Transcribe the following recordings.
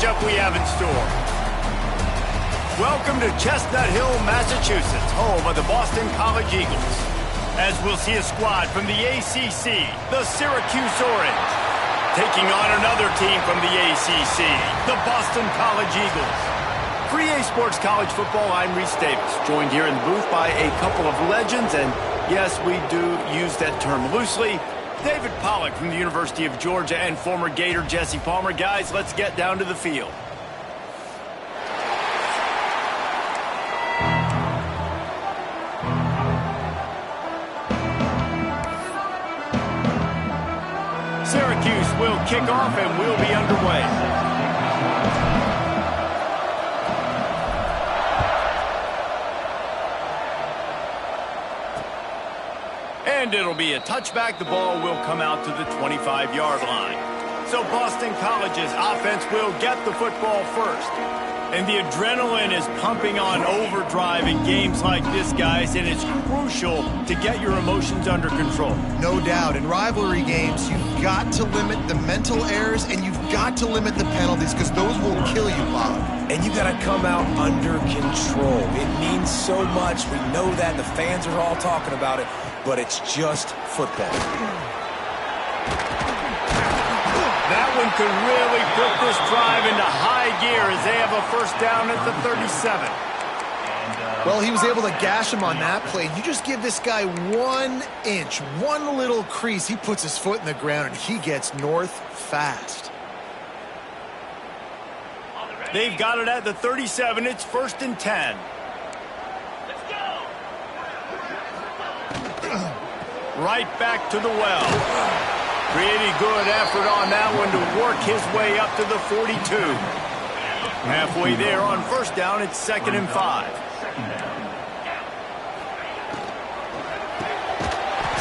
matchup we have in store. Welcome to Chestnut Hill, Massachusetts, home of the Boston College Eagles. As we'll see a squad from the ACC, the Syracuse Orange, taking on another team from the ACC, the Boston College Eagles. For EA Sports College Football, I'm Reese Davis, joined here in the booth by a couple of legends, and yes, we do use that term loosely. David Pollack from the University of Georgia and former Gator Jesse Palmer. Guys, let's get down to the field. Syracuse will kick off and we'll be underway. And it'll be a touchback. The ball will come out to the 25-yard line. So Boston College's offense will get the football first. And the adrenaline is pumping on overdrive in games like this, guys, and it's crucial to get your emotions under control. No doubt. In rivalry games, you've got to limit the mental errors and you've got to limit the penalties because those will kill you, Bob. And you got to come out under control. It means so much. We know that. The fans are all talking about it, but it's just football. That one could really put this drive into high gear as they have a first down at the 37. Well, he was able to gash him on that play. You just give this guy 1 inch, one little crease, he puts his foot in the ground and he gets north fast. They've got it at the 37. It's 1st and 10. Right back to the well. Pretty good effort on that one to work his way up to the 42. Halfway there on first down, it's 2nd and 5.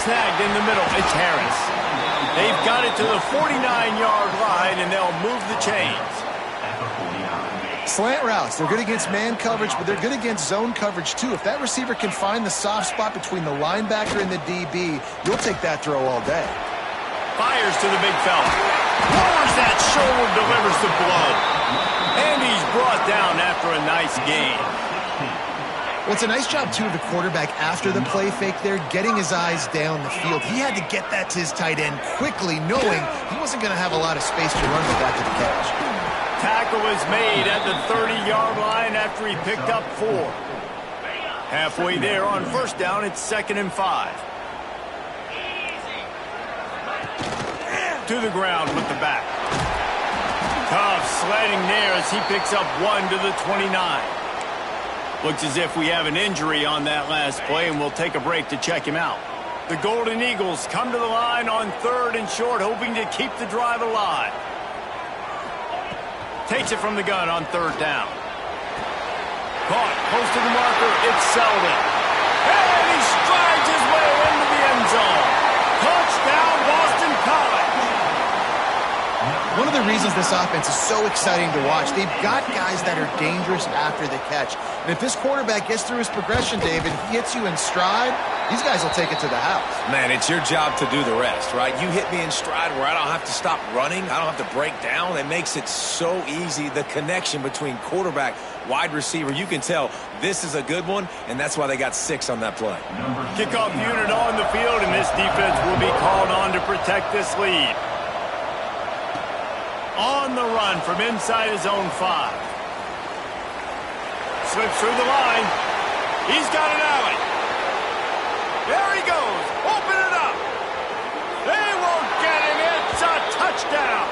Snagged in the middle, it's Harris. They've got it to the 49-yard line, and they'll move the chains. Slant routes, they're good against man coverage, but they're good against zone coverage too. If that receiver can find the soft spot between the linebacker and the DB, you'll take that throw all day. Fires to the big fella. Lowers that shoulder, delivers the blow. And he's brought down after a nice gain. Well, it's a nice job, too, of the quarterback after the play fake there, getting his eyes down the field. He had to get that to his tight end quickly, knowing he wasn't going to have a lot of space to run with that to the catch. Tackle is made at the 30-yard line after he picked up 4. Halfway there on first down, it's 2nd and 5. To the ground with the back. Tough sledding there as he picks up 1 to the 29. Looks as if we have an injury on that last play, and we'll take a break to check him out. The Golden Eagles come to the line on 3rd and short, hoping to keep the drive alive. Takes it from the gun on 3rd down. Caught close to the marker, it's Selden. And he strides his way into the end zone. Touchdown, Boston College. One of the reasons this offense is so exciting to watch, they've got guys that are dangerous after the catch. And if this quarterback gets through his progression, David, he hits you in stride, these guys will take it to the house. Man, it's your job to do the rest, right? You hit me in stride where I don't have to stop running. I don't have to break down. It makes it so easy. The connection between quarterback, wide receiver, you can tell this is a good one, and that's why they got 6 on that play. Kickoff unit on the field, and this defense will be called on to protect this lead. On the run from inside his own 5. Slips through the line. He's got an alley. There he goes. Open it up. They won't get him. It's a touchdown.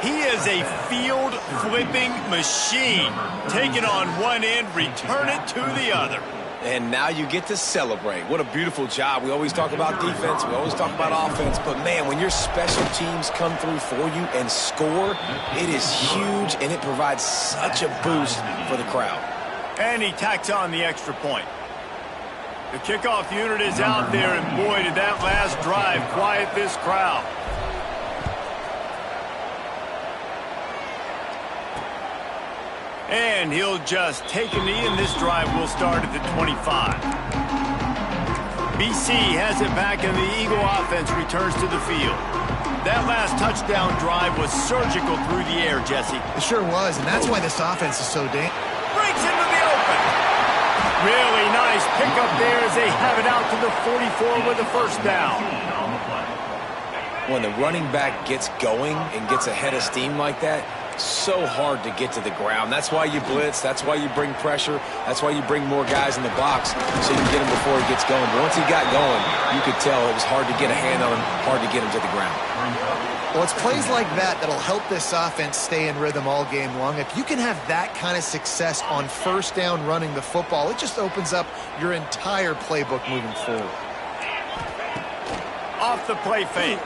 He is a field-flipping machine. Take it on one end, return it to the other. And now you get to celebrate. What a beautiful job. We always talk about defense. We always talk about offense. But, man, when your special teams come through for you and score, it is huge, and it provides such a boost for the crowd. And he tacks on the extra point. The kickoff unit is out there, and, boy, did that last drive quiet this crowd. And he'll just take a knee, and this drive will start at the 25. BC has it back, and the Eagle offense returns to the field. That last touchdown drive was surgical through the air, Jesse. It sure was, and that's why this offense is so dangerous. Breaks into the open. Really nice pickup there as they have it out to the 44 with a first down. When the running back gets going and gets ahead of steam like that, so hard to get to the ground. That's why you blitz. That's why you bring pressure. That's why you bring more guys in the box so you can get him before he gets going. But once he got going, you could tell it was hard to get a hand on him, hard to get him to the ground. Well, it's plays like that that'll help this offense stay in rhythm all game long. If you can have that kind of success on first down running the football, it just opens up your entire playbook moving forward. Off the play fake.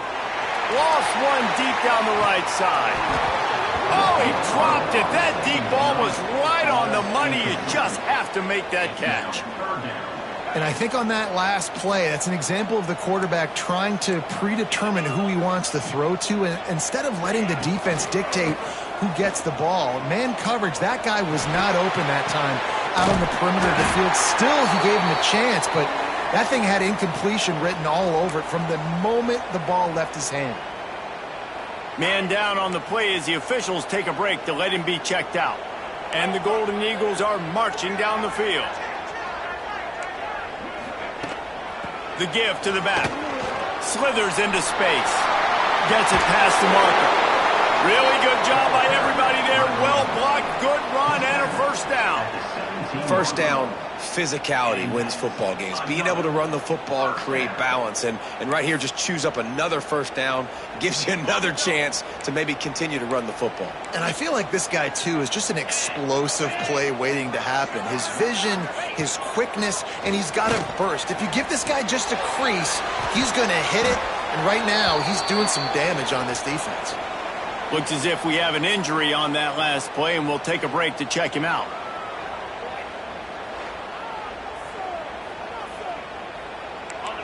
Lost one deep down the right side. Oh, he dropped it. That deep ball was right on the money. You just have to make that catch. And I think on that last play, that's an example of the quarterback trying to predetermine who he wants to throw to, and instead of letting the defense dictate who gets the ball. Man coverage, that guy was not open that time out on the perimeter of the field. Still, he gave him a chance, but that thing had incompletion written all over it from the moment the ball left his hand. Man down on the play as the officials take a break to let him be checked out. And the Golden Eagles are marching down the field. The give to the back. Slithers into space. Gets it past the marker. Really good job by everybody there. Well blocked, good run, and a first down. First down, physicality wins football games. Being able to run the football and create balance. And right here, just choose up another first down. Gives you another chance to maybe continue to run the football. And I feel like this guy, too, is just an explosive play waiting to happen. His vision, his quickness, and he's got a burst. If you give this guy just a crease, he's going to hit it. And right now, he's doing some damage on this defense. Looks as if we have an injury on that last play, and we'll take a break to check him out.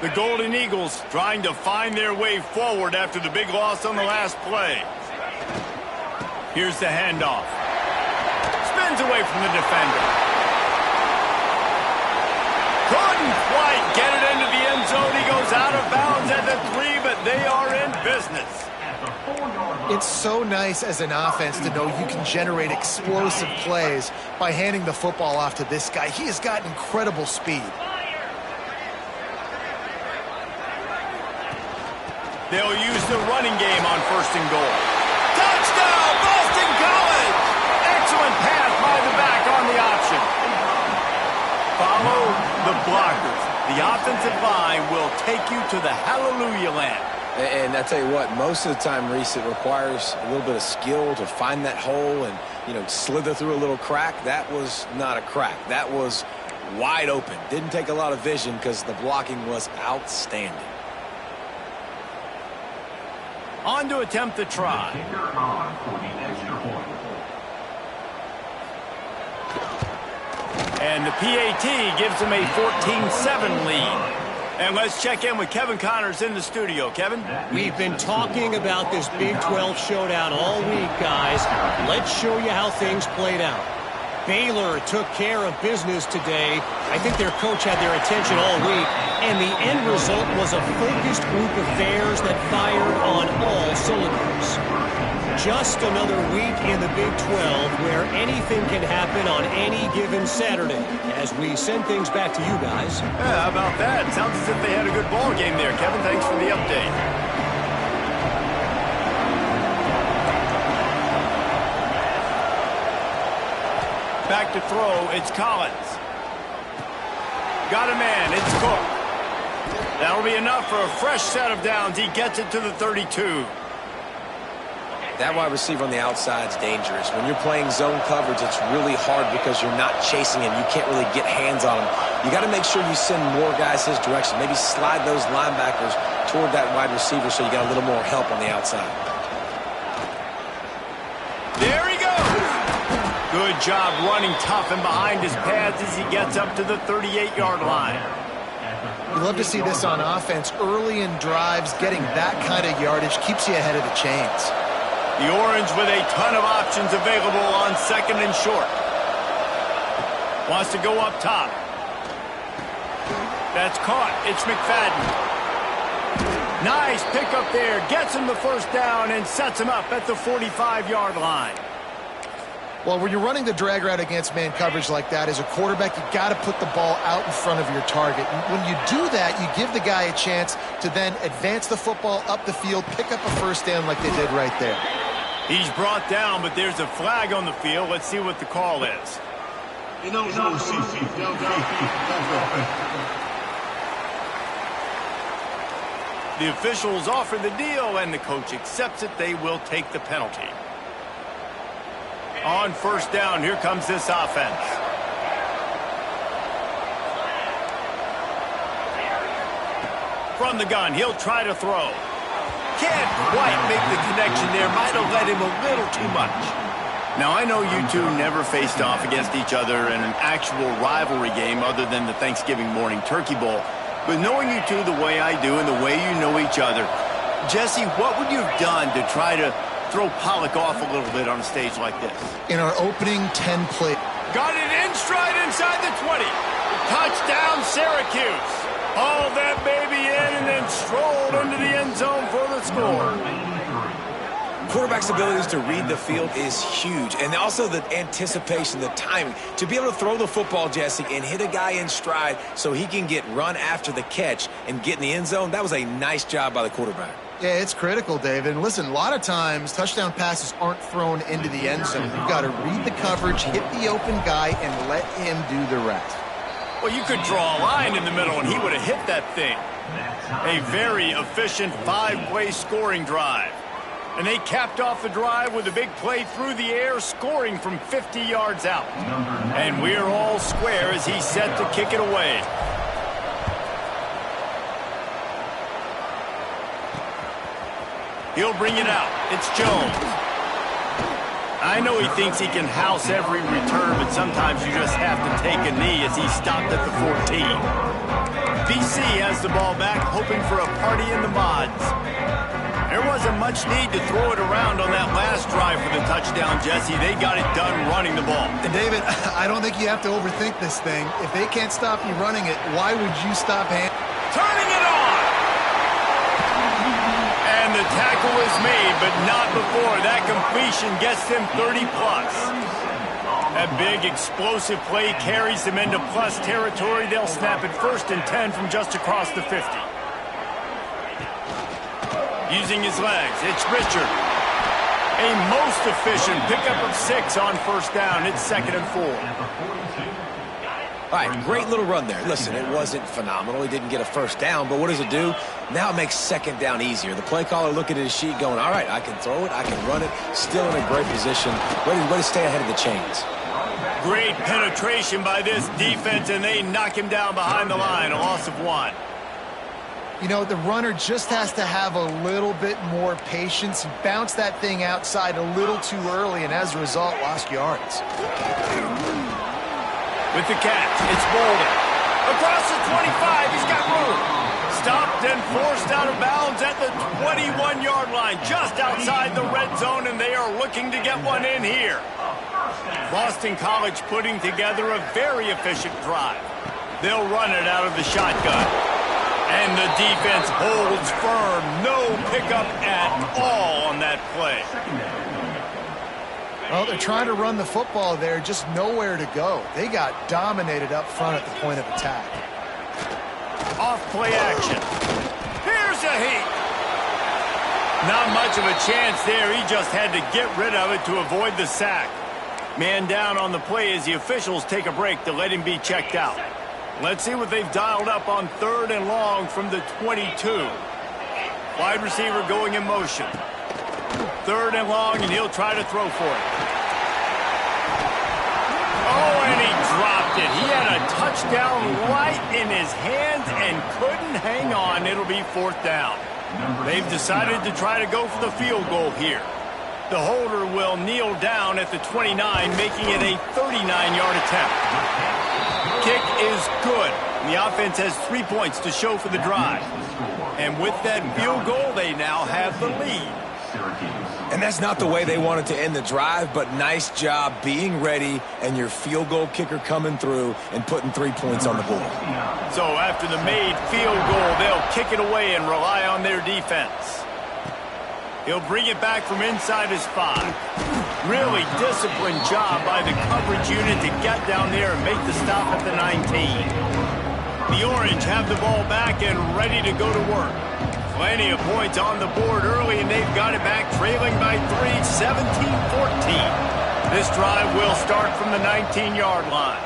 The Golden Eagles trying to find their way forward after the big loss on the last play. Here's the handoff. Spins away from the defender. Couldn't quite get it into the end zone. He goes out of bounds at the 3, but they are in business. It's so nice as an offense to know you can generate explosive plays by handing the football off to this guy. He has got incredible speed. They'll use the running game on first and goal. Touchdown, Boston College! Excellent pass by the back on the option. Follow the blockers. The offensive line will take you to the hallelujah land. And I tell you what, most of the time, Reese, it requires a little bit of skill to find that hole and, slither through a little crack. That was not a crack. That was wide open. Didn't take a lot of vision because the blocking was outstanding. On to attempt the try. And the PAT gives them a 14-7 lead. And let's check in with Kevin Connors in the studio. Kevin? We've been talking about this Big 12 showdown all week, guys. Let's show you how things played out. Baylor took care of business today. I think their coach had their attention all week, and the end result was a focused group of Bears that fired on all cylinders. Just another week in the Big 12 where anything can happen on any given Saturday. As we send things back to you guys. Yeah, how about that? Sounds as if they had a good ball game there. Kevin, thanks for the update. Back to throw, it's Collins. Got a man, it's Cook. That'll be enough for a fresh set of downs. He gets it to the 32. That wide receiver on the outside is dangerous. When you're playing zone coverage, it's really hard because you're not chasing him. You can't really get hands on him. You got to make sure you send more guys his direction. Maybe slide those linebackers toward that wide receiver so you got a little more help on the outside. There he goes. Good job running tough and behind his pads as he gets up to the 38-yard line. You love to see this on offense. Early in drives, getting that kind of yardage keeps you ahead of the chains. The Orange with a ton of options available on second and short. Wants to go up top. That's caught. It's McFadden. Nice pickup there. Gets him the first down and sets him up at the 45-yard line. Well, when you're running the drag route against man coverage like that, as a quarterback, you got to put the ball out in front of your target. And when you do that, you give the guy a chance to then advance the football up the field, pick up a first down like they did right there. He's brought down, but there's a flag on the field. Let's see what the call is. The officials offer the deal, and the coach accepts it. They will take the penalty. On first down, here comes this offense. From the gun, he'll try to throw. Can't quite make the connection there. Might have led him a little too much. Now, I know you two never faced off against each other in an actual rivalry game other than the Thanksgiving morning Turkey Bowl. But knowing you two the way I do and the way you know each other, Jesse, what would you have done to try to throw Pollock off a little bit on a stage like this? In our opening 10 play. Got it in stride inside the 20. Touchdown, Syracuse. Hauled that baby in and then strolled into the end zone for the score. Quarterback's abilities to read the field is huge, and also the anticipation, the timing. To be able to throw the football, Jesse, and hit a guy in stride so he can get run after the catch and get in the end zone, that was a nice job by the quarterback. Yeah, it's critical, David. And listen, a lot of times touchdown passes aren't thrown into the end zone. You've got to read the coverage, hit the open guy, and let him do the rest. Well, you could draw a line in the middle, and he would have hit that thing. A very efficient 5-play scoring drive. And they capped off the drive with a big play through the air, scoring from 50 yards out. And we're all square as he's set to kick it away. He'll bring it out. It's Jones. I know he thinks he can house every return, but sometimes you just have to take a knee as he stopped at the 14. BC has the ball back, hoping for a party in the mods. There wasn't much need to throw it around on that last drive for the touchdown, Jesse. They got it done running the ball. And David, I don't think you have to overthink this thing. If they can't stop you running it, why would you stop turning it on? And the tackle is made, but not before that completion gets them 30-plus. That big explosive play carries them into plus territory. They'll snap it 1st and 10 from just across the 50. Using his legs, it's Richard. A most efficient pickup of 6 on first down. It's 2nd and 4. All right, great little run there. Listen, it wasn't phenomenal. He didn't get a first down, but what does it do? Now it makes 2nd down easier. The play caller looking at his sheet going, all right, I can throw it, I can run it. Still in a great position. Way to stay ahead of the chains. Great penetration by this defense, and they knock him down behind the line. A loss of 1. You know, the runner just has to have a little bit more patience. He bounced that thing outside a little too early, and as a result, lost yards. With the catch, it's Bolden. Across the 25, he's got room. Stopped and forced out of bounds at the 21-yard line, just outside the red zone, and they are looking to get one in here. Boston College putting together a very efficient drive. They'll run it out of the shotgun. And the defense holds firm. No pickup at all on that play. Well, they're trying to run the football there, just nowhere to go. They got dominated up front at the point of attack. Off play action. Here's a heat. Not much of a chance there. He just had to get rid of it to avoid the sack. Man down on the play as the officials take a break to let him be checked out. Let's see what they've dialed up on 3rd and long from the 22. Wide receiver going in motion. 3rd and long, and he'll try to throw for it. Oh, and he dropped it. He had a touchdown right in his hands and couldn't hang on. It'll be 4th down. They've decided to try to go for the field goal here. The holder will kneel down at the 29, making it a 39-yard attempt. Kick is good. The offense has 3 points to show for the drive. And with that field goal, they now have the lead. And that's not the way they wanted to end the drive, but nice job being ready and your field goal kicker coming through and putting 3 points on the board. So after the made field goal, they'll kick it away and rely on their defense. He'll bring it back from inside his 5. Really disciplined job by the coverage unit to get down there and make the stop at the 19. The Orange have the ball back and ready to go to work. Plenty of points on the board early, and they've got it back trailing by 3, 17-14. This drive will start from the 19-yard line.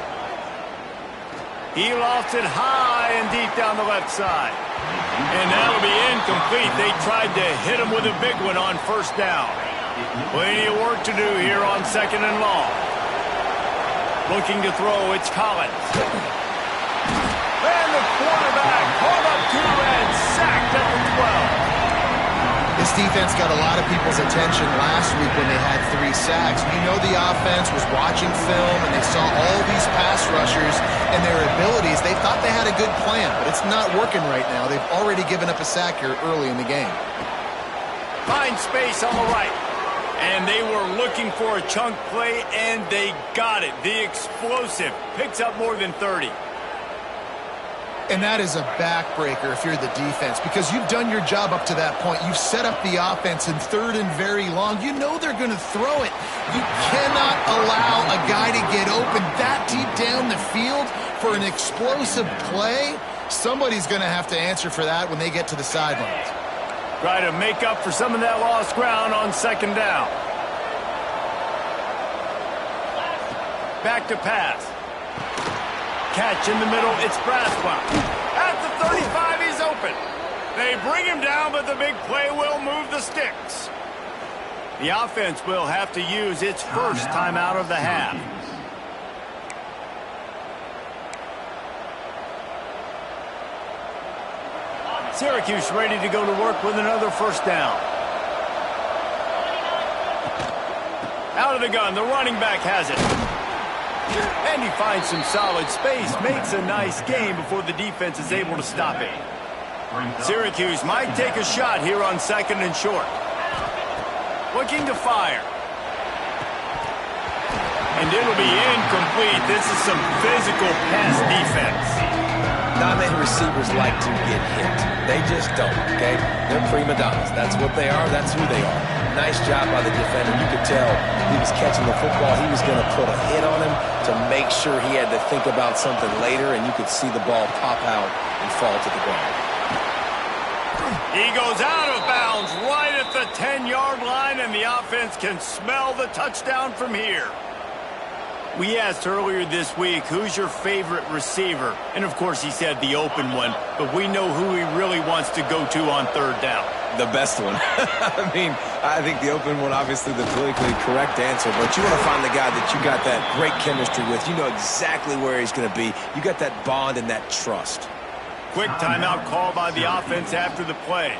He lofts it high and deep down the left side. And that'll be incomplete. They tried to hit him with a big one on first down. Plenty of work to do here on 2nd and long. Looking to throw, it's Collins. And the quarterback called up to and sacked at the 12. This defense got a lot of people's attention last week when they had 3 sacks. You know the offense was watching film and they saw all these pass rushers and their abilities. They thought they had a good plan, but it's not working right now. They've already given up a sack here early in the game. Find space on the right. And they were looking for a chunk play, and they got it. The explosive picks up more than 30. And that is a backbreaker if you're the defense, because you've done your job up to that point. You've set up the offense in 3rd and very long. You know they're going to throw it. You cannot allow a guy to get open that deep down the field for an explosive play. Somebody's going to have to answer for that when they get to the sidelines. Try to make up for some of that lost ground on 2nd down. Back to pass. Catch in the middle, it's Braswell. At the 35, he's open. They bring him down, but the big play will move the sticks. The offense will have to use its first timeout of the half. Syracuse ready to go to work with another first down. Out of the gun, the running back has it. And he finds some solid space, makes a nice game before the defense is able to stop it. Syracuse might take a shot here on 2nd and short. Looking to fire. And it'll be incomplete. This is some physical pass defense. Not many receivers like to get hit. They just don't, okay? They're prima donnas. That's what they are. That's who they are. Nice job by the defender. You could tell he was catching the football. He was going to put a hit on him to make sure he had to think about something later, and you could see the ball pop out and fall to the ground. He goes out of bounds right at the 10-yard line, and the offense can smell the touchdown from here. We asked earlier this week, who's your favorite receiver? And, of course, he said the open one, but we know who he really wants to go to on 3rd down. The best one. I mean, I think the open one, obviously the politically correct answer, but you want to find the guy that you got that great chemistry with. You know exactly where he's going to be. You got that bond and that trust. Quick timeout call by the offense after the play.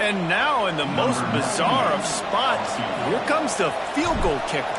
And now in the most bizarre of spots, here comes the field goal kicker.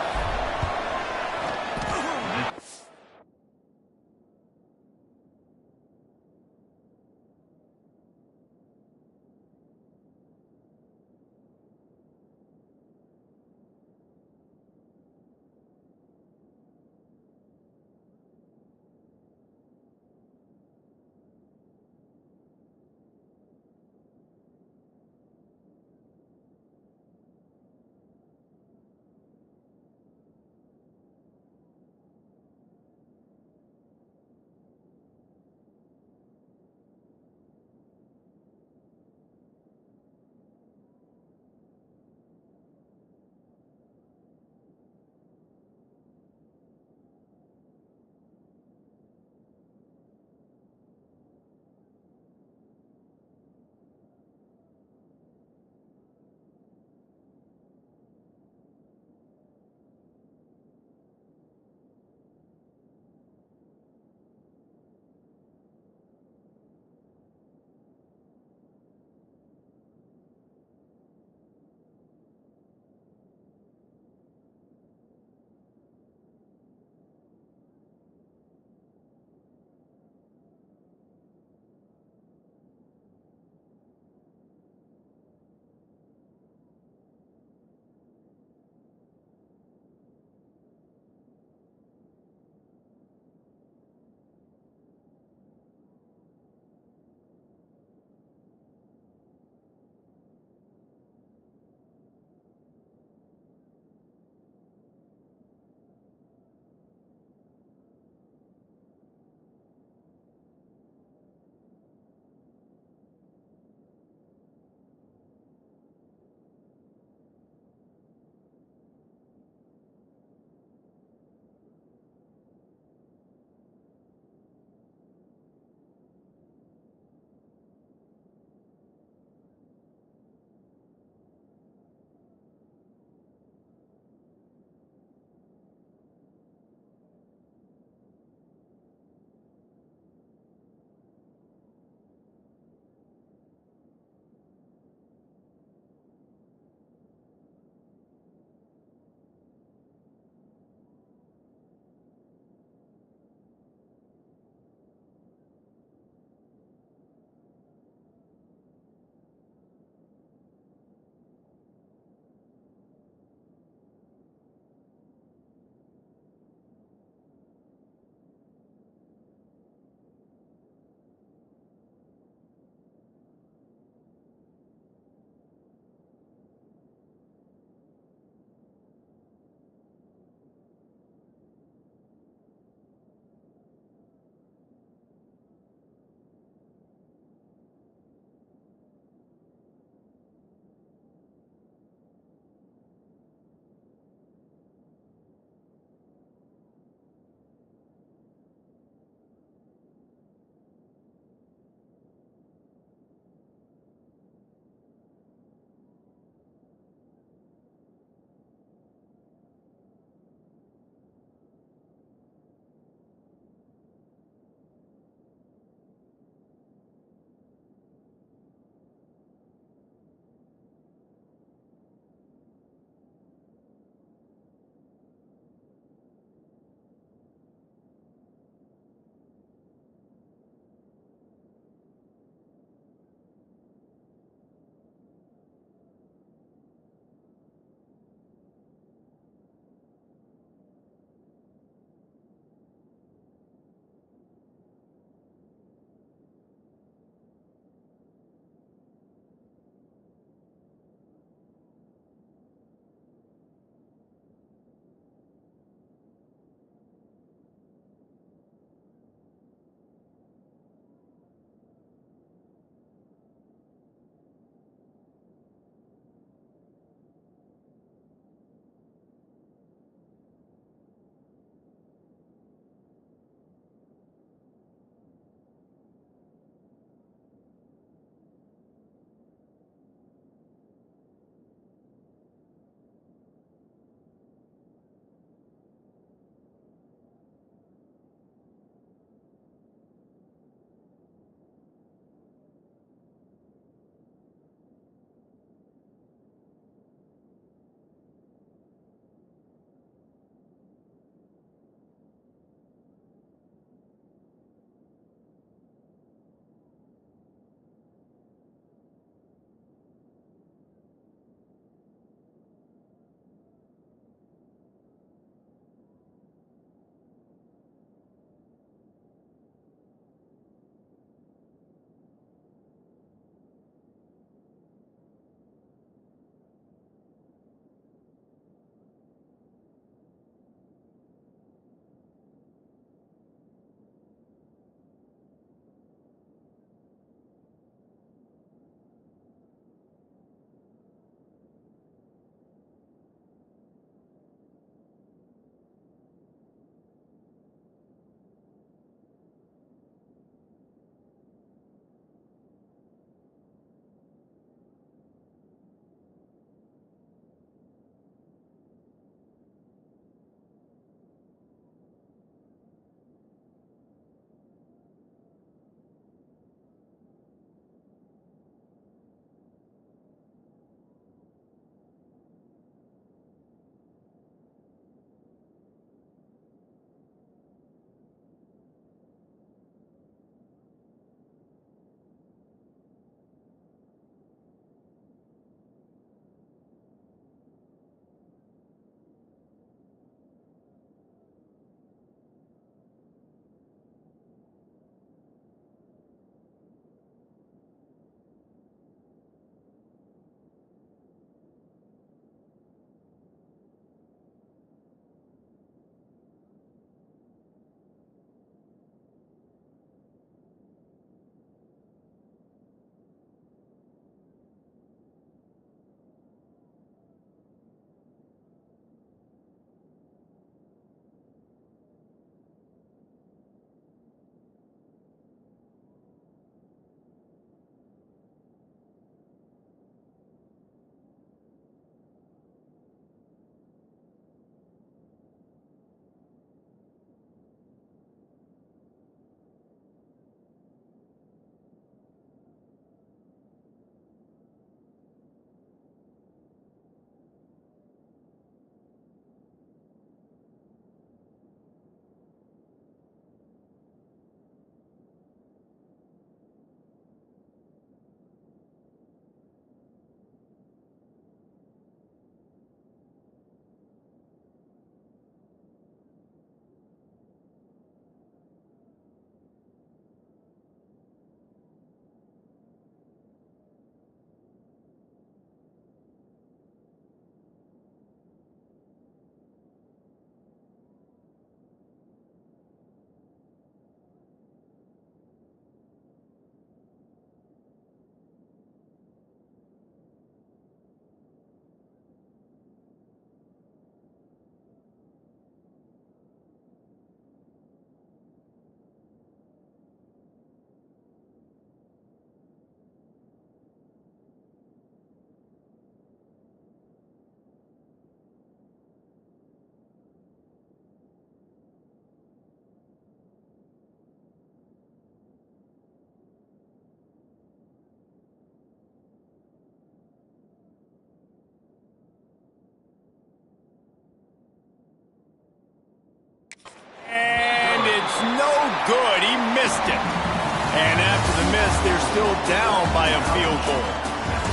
And after the miss, they're still down by a field goal.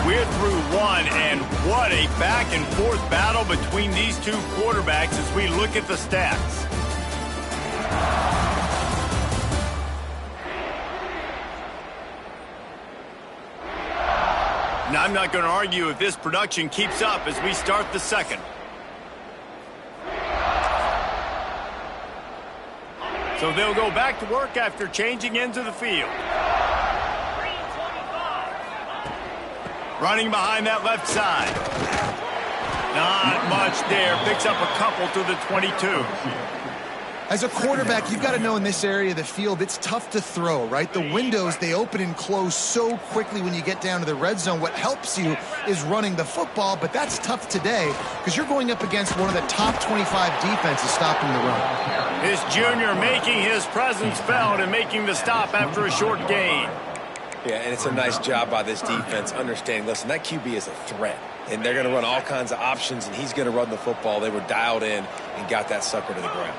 We're through one, and what a back-and-forth battle between these two quarterbacks as we look at the stats. Now, I'm not going to argue if this production keeps up as we start the second. So they'll go back to work after changing into the field. Running behind that left side. Not much there. Picks up a couple to the 22. As a quarterback, you've got to know in this area of the field, it's tough to throw, right? The windows, they open and close so quickly when you get down to the red zone. What helps you is running the football, but that's tough today because you're going up against one of the top 25 defenses stopping the run. This junior making his presence felt and making the stop after a short gain. Yeah, and it's a nice job by this defense understanding, listen, that QB is a threat, and they're going to run all kinds of options, and he's going to run the football. They were dialed in and got that sucker to the ground.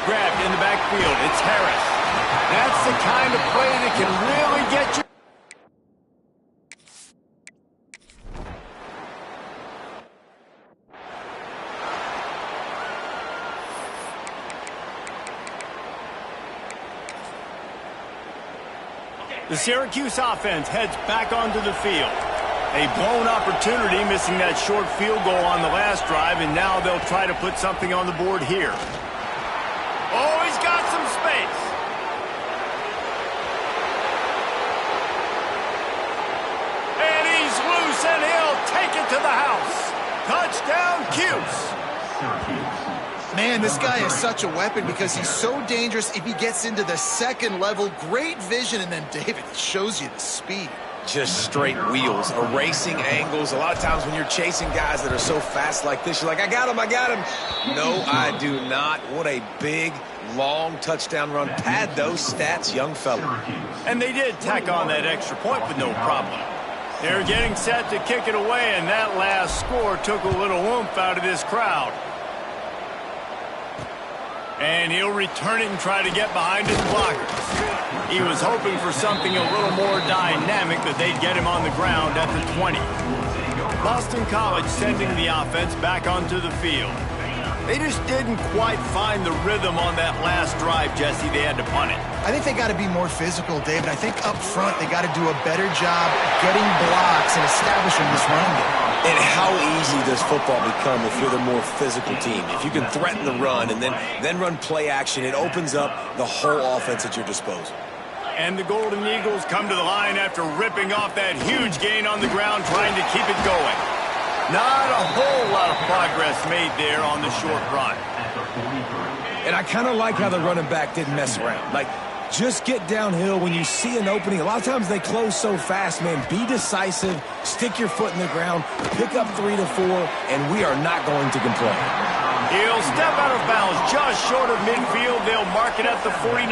Grabbed in the backfield. It's Harris. That's the kind of play that can really get you. The Syracuse offense heads back onto the field. A blown opportunity, missing that short field goal on the last drive, and now they'll try to put something on the board here. Oh, he's got some space. And he's loose, and he'll take it to the house. Touchdown, Cuse. Man, this guy is such a weapon because he's so dangerous if he gets into the second level. Great vision, and then David shows you the speed. Just straight wheels, erasing angles. A lot of times when you're chasing guys that are so fast like this, you're like, I got him, I got him. No, I do not. What a big, long touchdown run. Pad those stats, young fella. And they did tack on that extra point with no problem. They're getting set to kick it away, and that last score took a little oomph out of this crowd. And he'll return it and try to get behind his blockers. He was hoping for something a little more dynamic, that they'd get him on the ground at the 20. Boston College sending the offense back onto the field. They just didn't quite find the rhythm on that last drive, Jesse. They had to punt it. I think they got to be more physical, David. I think up front they got to do a better job getting blocks and establishing this running game. And how easy does football become if you're the more physical team? If you can threaten the run and then run play action, it opens up the whole offense at your disposal. And the Golden Eagles come to the line after ripping off that huge gain on the ground, trying to keep it going. Not a whole lot of progress made there on the short run. And I kind of like how the running back didn't mess around. Like, just get downhill when you see an opening. A lot of times they close so fast, man. Be decisive, stick your foot in the ground, pick up 3 to 4, and we are not going to complain. He'll step out of bounds just short of midfield. They'll mark it at the 49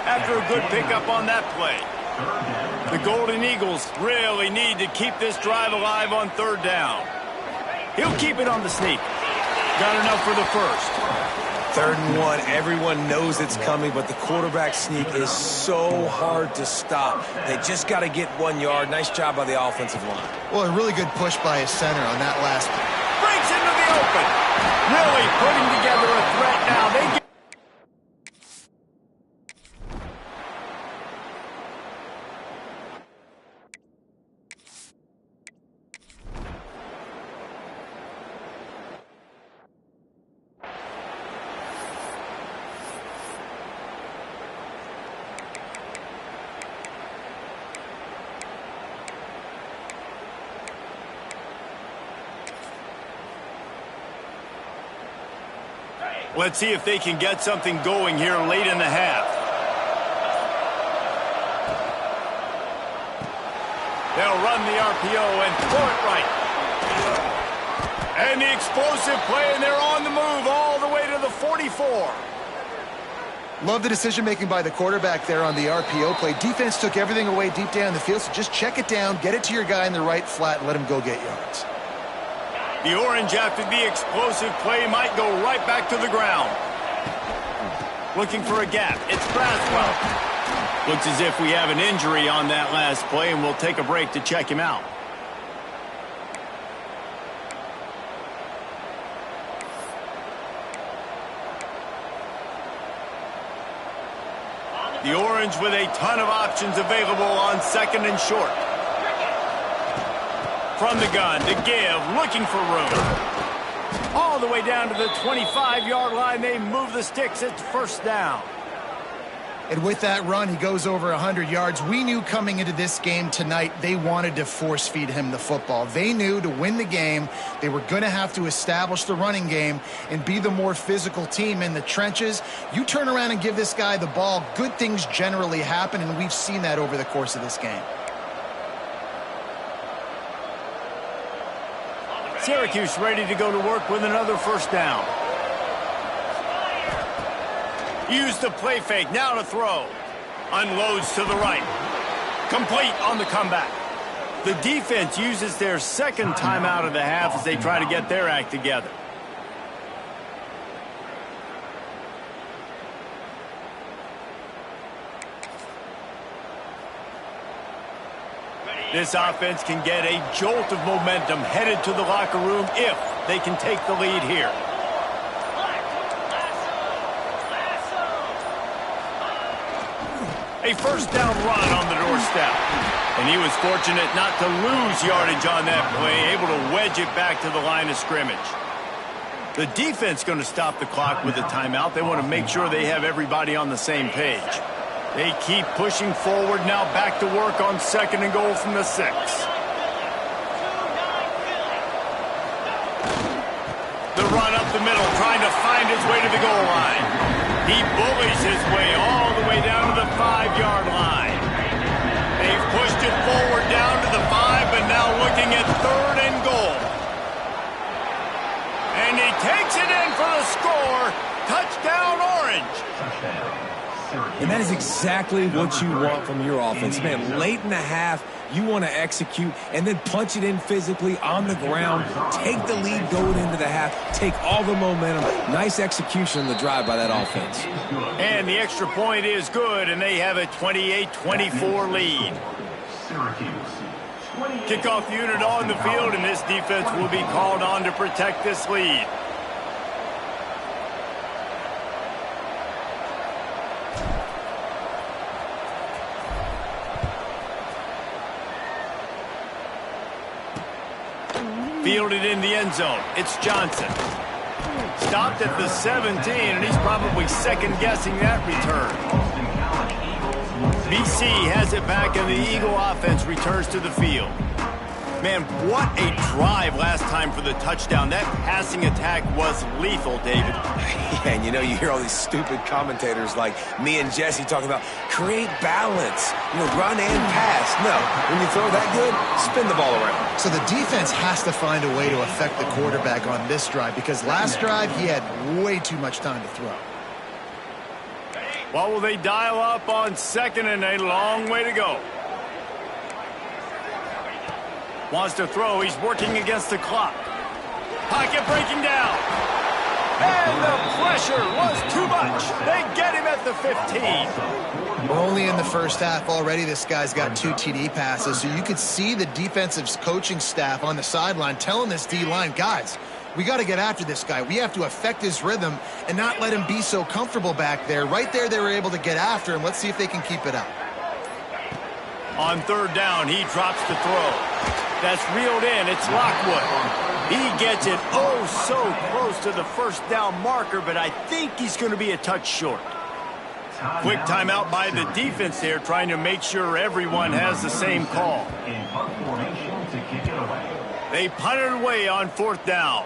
after a good pickup on that play. The Golden Eagles really need to keep this drive alive on third down. He'll keep it on the sneak. Got enough for the first. 3rd and 1, everyone knows it's coming, but the quarterback sneak is so hard to stop. They just got to get 1 yard. Nice job by the offensive line. Well, a really good push by his center on that last one. Breaks into the open. Really putting together a threat now. They get Let's see if they can get something going here late in the half. They'll run the RPO and throw it right. And the explosive play, and they're on the move all the way to the 44. Love the decision-making by the quarterback there on the RPO play. Defense took everything away deep down the field, so just check it down, get it to your guy in the right flat, and let him go get yards. The orange, after the explosive play, might go right back to the ground. Looking for a gap. It's Braswell. Looks as if we have an injury on that last play, and we'll take a break to check him out. The Orange with a ton of options available on second and short. From the gun to give, looking for room. All the way down to the 25-yard line, they move the sticks. It's first down. And with that run, he goes over 100 yards. We knew coming into this game tonight, they wanted to force feed him the football. They knew to win the game, they were going to have to establish the running game and be the more physical team in the trenches. You turn around and give this guy the ball, good things generally happen, and we've seen that over the course of this game. Syracuse ready to go to work with another first down. Use the play fake, now to throw. Unloads to the right. Complete on the comeback. The defense uses their second timeout of the half as they try to get their act together. This offense can get a jolt of momentum headed to the locker room if they can take the lead here. A first down run on the doorstep. And he was fortunate not to lose yardage on that play, able to wedge it back to the line of scrimmage. The defense going to stop the clock with a timeout. They want to make sure they have everybody on the same page. They keep pushing forward, now back to work on second and goal from the 6. The run up the middle, trying to find his way to the goal line. He bullies his way all the way down to the 5-yard line. They've pushed it forward down to the 5, but now looking at third and goal. And he takes it in for the score. Touchdown, Orange. And that is exactly what you want from your offense. Man, late in the half, you want to execute and then punch it in physically on the ground. Take the lead going into the half. Take all the momentum. Nice execution on the drive by that offense. And the extra point is good, and they have a 28-24 lead. Kickoff unit on the field, and this defense will be called on to protect this lead. Fielded in the end zone. It's Johnson. Stopped at the 17, and he's probably second-guessing that return. BC has it back, and the Eagle offense returns to the field. Man, what a drive last time for the touchdown. That passing attack was lethal, David. Yeah, and you know, you hear all these stupid commentators like me and Jesse talking about create balance, run and pass. No, when you throw that good, spin the ball around. So the defense has to find a way to affect the quarterback on this drive, because last drive he had way too much time to throw. Well, will they dial up on second, and a long way to go. Wants to throw. He's working against the clock. Pocket breaking down. And the pressure was too much. They get him at the 15. We're only in the first half already. This guy's got 2 TD passes. So you could see the defensive coaching staff on the sideline telling this D-line, guys, we got to get after this guy. We have to affect his rhythm and not let him be so comfortable back there. Right there, they were able to get after him. Let's see if they can keep it up. On third down, he drops the throw. That's reeled in. It's Lockwood. He gets it so close to the first down marker, but I think he's going to be a touch short. Quick timeout by the defense there, trying to make sure everyone has the same call. They punt it away on fourth down.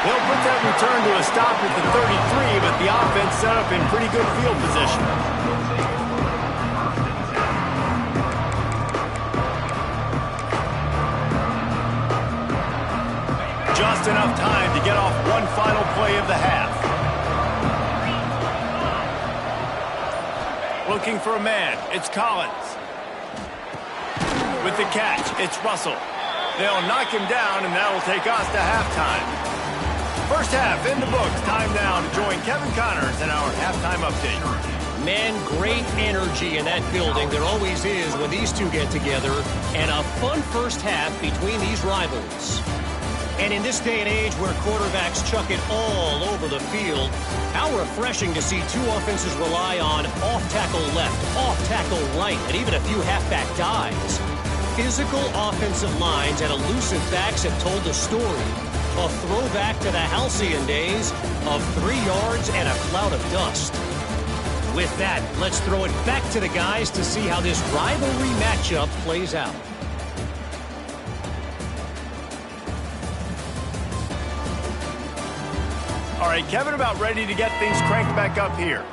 They'll put that return to a stop at the 33, but the offense set up in pretty good field position. Just enough time to get off one final play of the half. Looking for a man. It's Collins. With the catch, it's Russell. They'll knock him down, and that'll take us to halftime. First half in the books. Time now to join Kevin Connors in our halftime update. Man, great energy in that building. There always is when these two get together. And a fun first half between these rivals. And in this day and age where quarterbacks chuck it all over the field, how refreshing to see two offenses rely on off-tackle left, off-tackle right, and even a few halfback dives. Physical offensive lines and elusive backs have told the story. A throwback to the halcyon days of 3 yards and a cloud of dust. With that, let's throw it back to the guys to see how this rivalry matchup plays out. All right, Kevin, about ready to get things cranked back up here.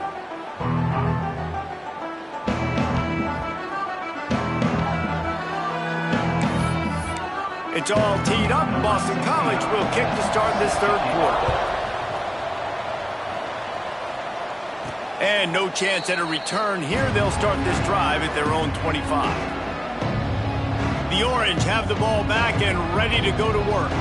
It's all teed up. Boston College will kick to start this third quarter. And no chance at a return here. They'll start this drive at their own 25. The Orange have the ball back and ready to go to work.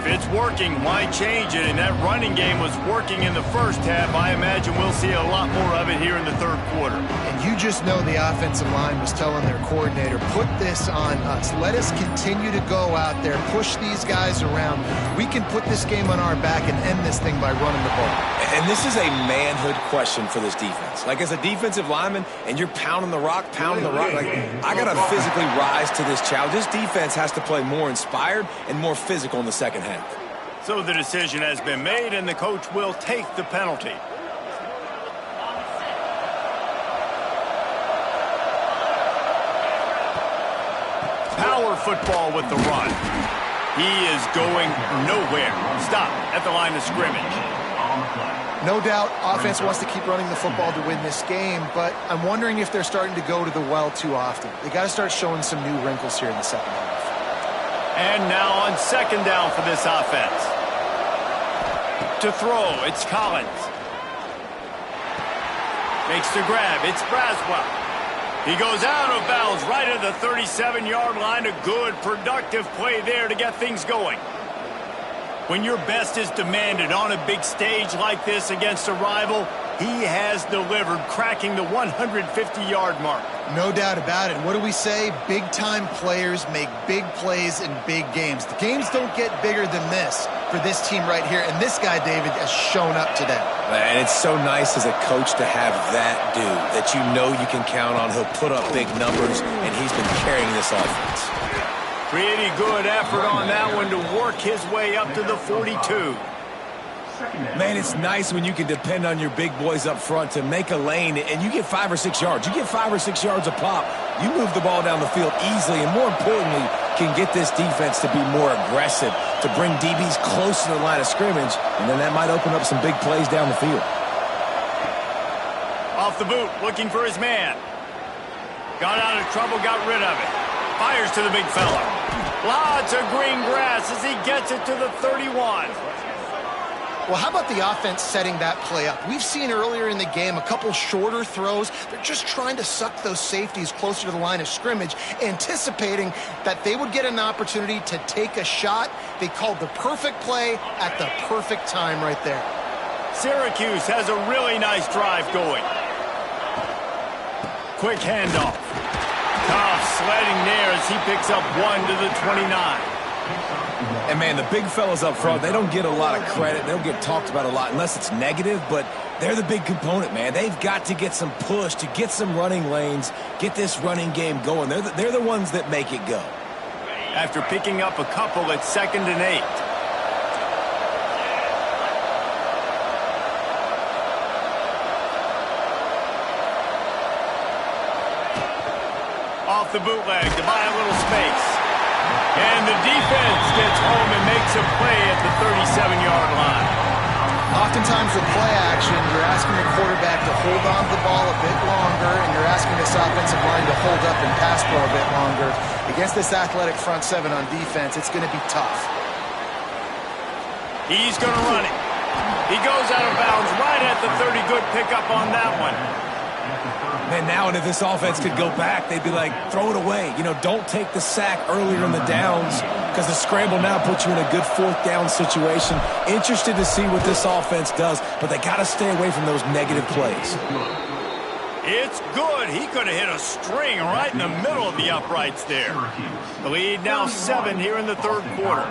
If it's working, why change it? And that running game was working in the first half. I imagine we'll see a lot more of it here in the third quarter. And you just know the offensive line was telling their coordinator, put this on us. Let us continue to go out there, push these guys around. We can put this game on our back and end this thing by running the ball. And this is a manhood question for this defense. Like, as a defensive lineman, and you're pounding the rock, like, I got to physically rise to this challenge. This defense has to play more inspired and more physical in the second half. So the decision has been made, and the coach will take the penalty. Power football with the run. He is going nowhere. Stop at the line of scrimmage. No doubt, offense wants to keep running the football to win this game, but I'm wondering if they're starting to go to the well too often. They got to start showing some new wrinkles here in the second half. And now on second down for this offense. To throw, it's Collins. Makes the grab, it's Braswell. He goes out of bounds right at the 37-yard line. A good, productive play there to get things going. When your best is demanded on a big stage like this against a rival, he has delivered, cracking the 150-yard mark. No doubt about it. What do we say? Big-time players make big plays in big games. The games don't get bigger than this for this team right here, and this guy, David, has shown up today. And it's so nice as a coach to have that dude that you know you can count on. He'll put up big numbers, and he's been carrying this offense. Pretty good effort on that one to work his way up to the 42. Man, it's nice when you can depend on your big boys up front to make a lane, and you get 5 or 6 yards. You get 5 or 6 yards a pop. You move the ball down the field easily, and more importantly, can get this defense to be more aggressive, to bring DBs close to the line of scrimmage, and then that might open up some big plays down the field. Off the boot, looking for his man. Got out of trouble, got rid of it. Fires to the big fella. Lots of green grass as he gets it to the 31. Well, how about the offense setting that play up? We've seen earlier in the game a couple shorter throws. They're just trying to suck those safeties closer to the line of scrimmage, anticipating that they would get an opportunity to take a shot. They called the perfect play at the perfect time right there. Syracuse has a really nice drive going. Quick handoff. Tough sledding there as he picks up 1 to the 29. And, man, the big fellas up front, they don't get a lot of credit. They don't get talked about a lot unless it's negative, but they're the big component, man. They've got to get some push, to get some running lanes, get this running game going. They're the ones that make it go. After picking up a couple, it's 2nd and 8. Off the bootleg to buy a little space. And the defense gets home and makes a play at the 37-yard line. Oftentimes with play action, you're asking the quarterback to hold on to the ball a bit longer, and you're asking this offensive line to hold up and pass pro a bit longer. Against this athletic front seven on defense, it's going to be tough. He's going to run it. He goes out of bounds right at the 30. Good pickup on that one. Man, now and if this offense could go back, they'd be like, throw it away. You know, don't take the sack earlier in the downs because the scramble now puts you in a good fourth down situation. Interested to see what this offense does, but they got to stay away from those negative plays. It's good. He could have hit a string right in the middle of the uprights there. The lead now 7 here in the third quarter.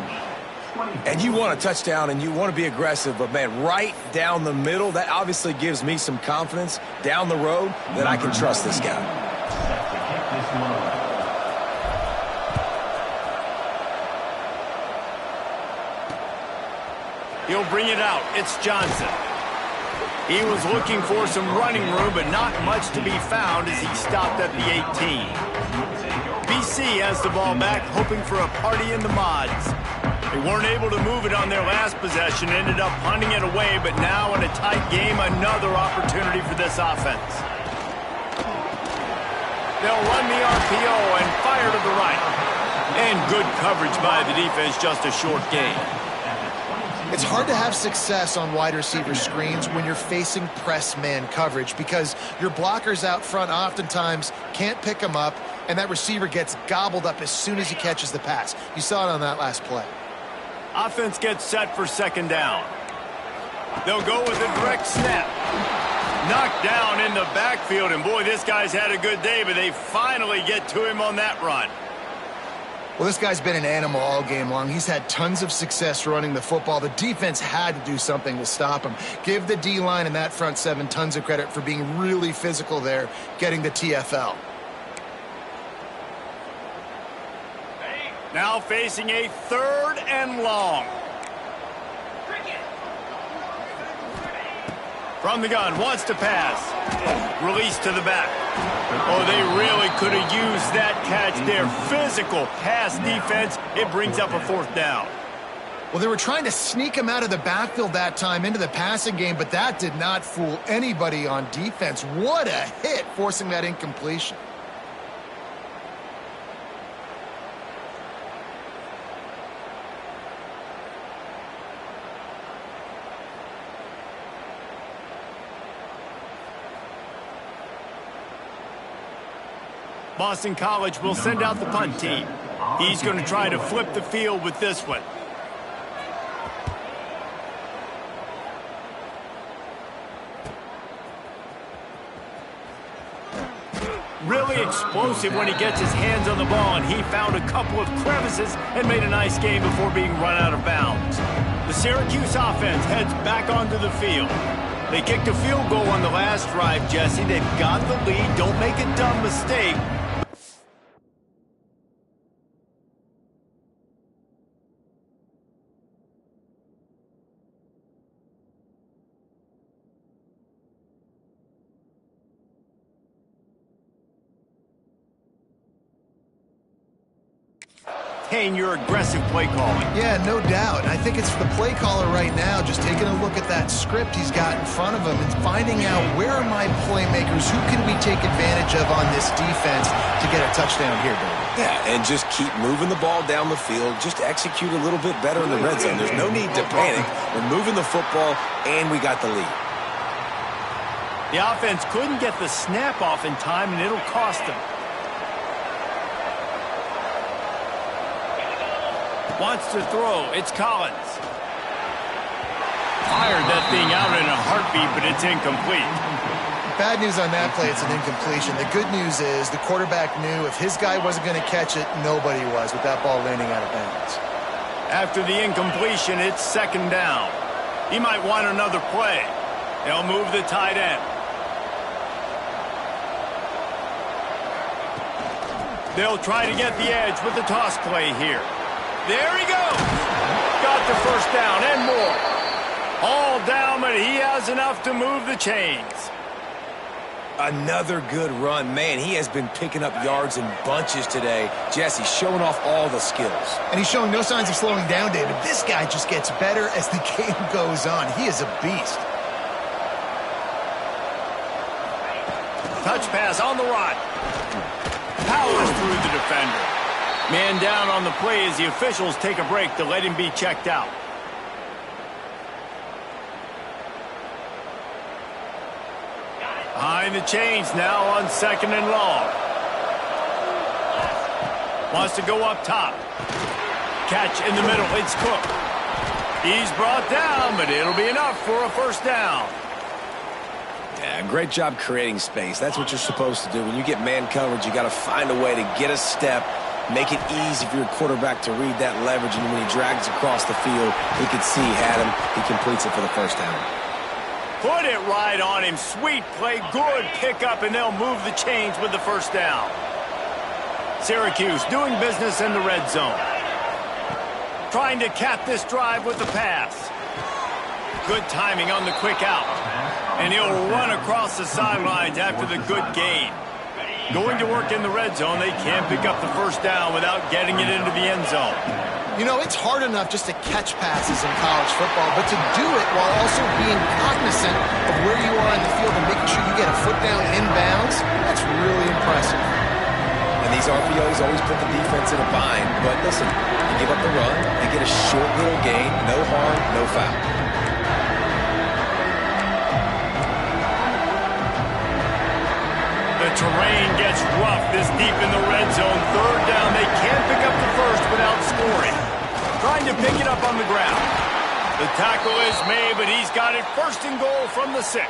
And you want a touchdown and you want to be aggressive, but, man, right down the middle, that obviously gives me some confidence down the road that I can trust this guy. He'll bring it out. It's Johnson. He was looking for some running room, but not much to be found as he stopped at the 18. BC has the ball back, hoping for a party in the mods. They weren't able to move it on their last possession, ended up punting it away, but now in a tight game, another opportunity for this offense. They'll run the RPO and fire to the right. And good coverage by the defense, just a short gain. It's hard to have success on wide receiver screens when you're facing press man coverage because your blockers out front oftentimes can't pick them up, and that receiver gets gobbled up as soon as he catches the pass. You saw it on that last play. Offense gets set for second down. They'll go with a direct snap. Knocked down in the backfield, and boy, this guy's had a good day, but they finally get to him on that run. Well, this guy's been an animal all game long. He's had tons of success running the football. The defense had to do something to stop him. Give the D-line and that front seven tons of credit for being really physical there, getting the TFL. Now facing a third and long. From the gun, wants to pass. Release to the back. Oh, they really could have used that catch there. Physical pass defense. It brings up a fourth down. Well, they were trying to sneak him out of the backfield that time into the passing game, but that did not fool anybody on defense. What a hit, forcing that incompletion. Boston College will send out the punt team. He's going to try to flip the field with this one. Really explosive when he gets his hands on the ball, and he found a couple of crevices and made a nice game before being run out of bounds. The Syracuse offense heads back onto the field. They kicked a field goal on the last drive, Jesse. They've got the lead. Don't make a dumb mistake. Your aggressive play calling. Yeah, no doubt. And I think it's the play caller right now just taking a look at that script he's got in front of him and finding out where are my playmakers, who can we take advantage of on this defense to get a touchdown here, David. Yeah, and just keep moving the ball down the field. Just execute a little bit better in the red zone. There's no need to panic. We're moving the football, and we got the lead. The offense couldn't get the snap off in time, and it'll cost them. Wants to throw. It's Collins. Fired that thing out in a heartbeat, but it's incomplete. Bad news on that play, it's an incompletion. The good news is the quarterback knew if his guy wasn't going to catch it, nobody was with that ball landing out of bounds. After the incompletion, it's second down. He might want another play. They'll move the tight end. They'll try to get the edge with the toss play here. There he goes. Got the first down and more. All down, but he has enough to move the chains. Another good run. Man, he has been picking up yards in bunches today. Jesse showing off all the skills. And he's showing no signs of slowing down, David. This guy just gets better as the game goes on. He is a beast. Touch pass on the run. Powers through the defender. Man down on the play as the officials take a break to let him be checked out. Behind Calling the chains now on 2nd and long. Wants to go up top. Catch in the middle. It's Cook. He's brought down, but it'll be enough for a first down. Yeah, great job creating space. That's what you're supposed to do. When you get man coverage, you got to find a way to get a step, make it easy for your quarterback to read that leverage, and when he drags across the field, he can see he had him. He completes it for the first down. Put it right on him. Sweet play, good pickup, and they'll move the chains with the first down. Syracuse doing business in the red zone. Trying to cap this drive with the pass. Good timing on the quick out. And he'll run across the sidelines after the good gain. Going to work in the red zone, they can't pick up the first down without getting it into the end zone. You know, it's hard enough just to catch passes in college football, but to do it while also being cognizant of where you are in the field and making sure you get a foot down inbounds, that's really impressive. And these RPOs always put the defense in a bind, but listen, you give up the run, they get a short little gain, no harm, no foul. The terrain gets rough this deep in the red zone. 3rd down, they can't pick up the first without scoring. Trying to pick it up on the ground. The tackle is made, but he's got it 1st and goal from the 6.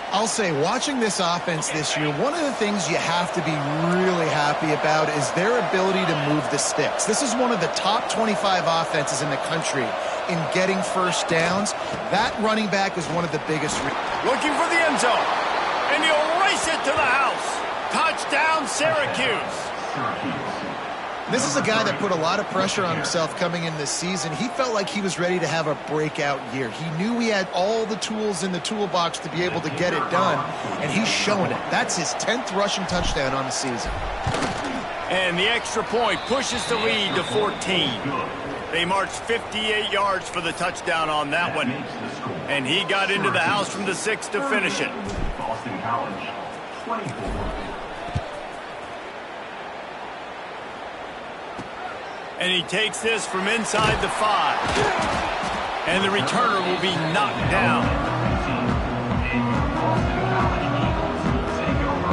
I'll say, watching this offense this year, one of the things you have to be really happy about is their ability to move the sticks. This is one of the top 25 offenses in the country in getting first downs. That running back is one of the biggest. Looking for the end zone. And he'll race it to the house. Touchdown, Syracuse. This is a guy that put a lot of pressure on himself coming in this season. He felt like he was ready to have a breakout year. He knew he had all the tools in the toolbox to be able to get it done, and he's showing it. That's his 10th rushing touchdown on the season. And the extra point pushes the lead to 14. They marched 58 yards for the touchdown on that one. And he got into the house from the 6 to finish it. Boston College, 24. And he takes this from inside the 5. And the returner will be knocked down.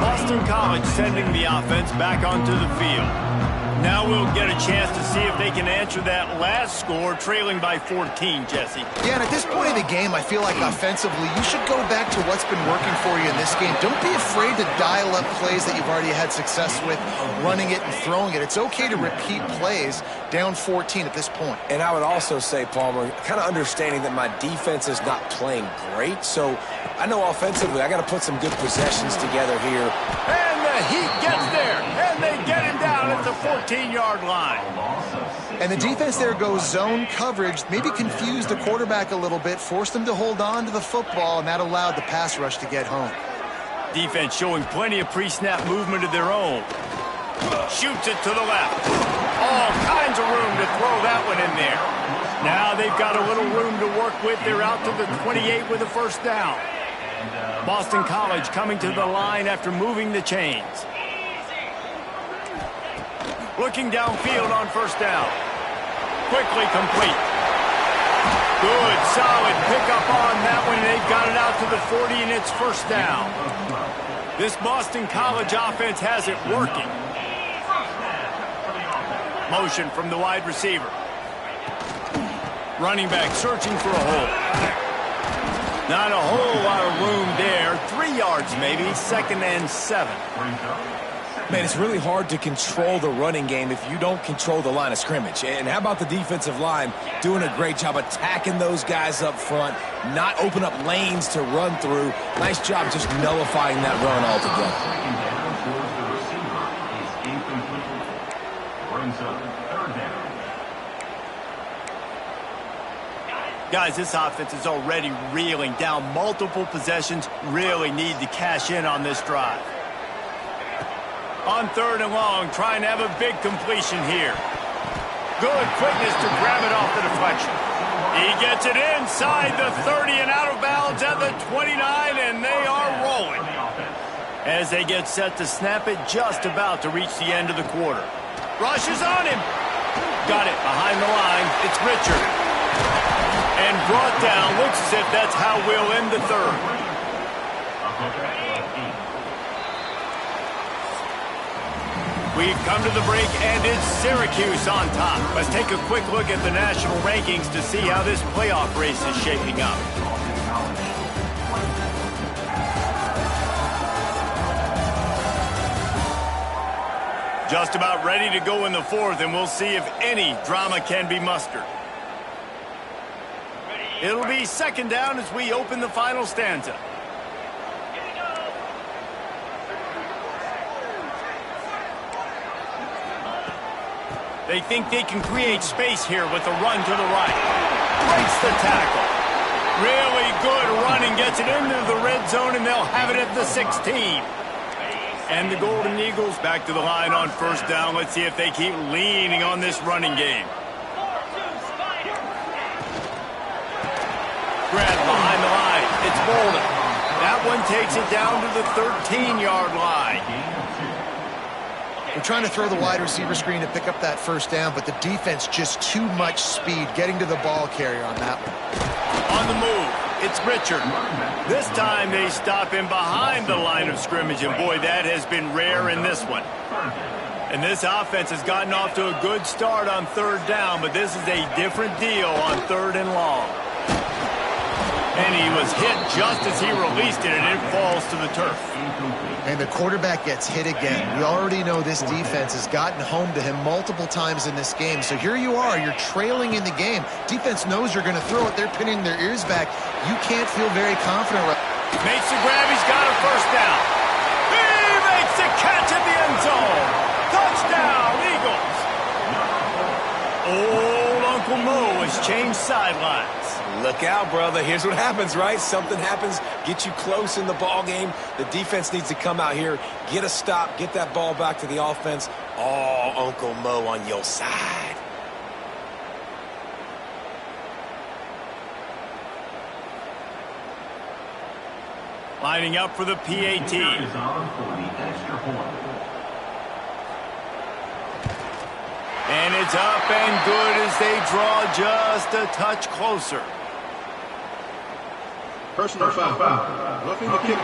Boston College sending the offense back onto the field. Now we'll get a chance to see if they can answer that last score, trailing by 14, Jesse. Yeah, and at this point of the game, I feel like offensively, you should go back to what's been working for you in this game. Don't be afraid to dial up plays that you've already had success with, running it and throwing it. It's okay to repeat plays down 14 at this point. And I would also say, Palmer, kind of understanding that my defense is not playing great, so I know offensively I got to put some good possessions together here. And the Heat gets there, and they get him down at the 14-yard line. And the defense there goes zone coverage, maybe confused the quarterback a little bit, forced him to hold on to the football, and that allowed the pass rush to get home. Defense showing plenty of pre-snap movement of their own. Shoots it to the left. All kinds of room to throw that one in there. Now they've got a little room to work with. They're out to the 28 with a first down. Boston College coming to the line after moving the chains. Looking downfield on first down. Quickly complete. Good, solid pickup on that one. They've got it out to the 40, and it's first down. This Boston College offense has it working. Motion from the wide receiver. Running back searching for a hole. Not a whole lot of room there. 3 yards maybe, 2nd and 7. Man, it's really hard to control the running game if you don't control the line of scrimmage. And how about the defensive line doing a great job attacking those guys up front, not open up lanes to run through. Nice job just nullifying that run altogether. Guys, this offense is already reeling down multiple possessions. Really need to cash in on this drive. On 3rd and long, trying to have a big completion here. Good quickness to grab it off the deflection. He gets it inside the 30 and out of bounds at the 29, and they are rolling. As they get set to snap it, just about to reach the end of the quarter. Rush is on him. Got it behind the line. It's Richard. And brought down. Looks as if that's how we'll end the 3rd. We've come to the break, and it's Syracuse on top. Let's take a quick look at the national rankings to see how this playoff race is shaping up. Just about ready to go in the fourth, and we'll see if any drama can be mustered. It'll be second down as we open the final stanza. They think they can create space here with a run to the right. Breaks the tackle. Really good running, gets it into the red zone, and they'll have it at the 16. And the Golden Eagles back to the line on first down. Let's see if they keep leaning on this running game. Grant behind the line. It's Bolden. That one takes it down to the 13-yard line. They're trying to throw the wide receiver screen to pick up that first down, but the defense just too much speed getting to the ball carrier on that one. On the move, it's Richard. This time they stop him behind the line of scrimmage, and boy, that has been rare in this one. And this offense has gotten off to a good start on third down, but this is a different deal on third and long. And he was hit just as he released it, and it falls to the turf. And the quarterback gets hit again. We already know this defense has gotten home to him multiple times in this game. So here you are, you're trailing in the game. Defense knows you're going to throw it. They're pinning their ears back. You can't feel very confident. Makes the grab. He's got a first down. He makes the catch at the end zone. Touchdown, Eagles. Old Uncle Mo has changed sidelines. Look out, brother. Here's what happens, right? Something happens, get you close in the ball game. The defense needs to come out here, get a stop, get that ball back to the offense. Oh, Uncle Mo on your side. Lining up for the PAT. And it's up and good as they draw just a touch closer. Personal foul. Roughing the kick.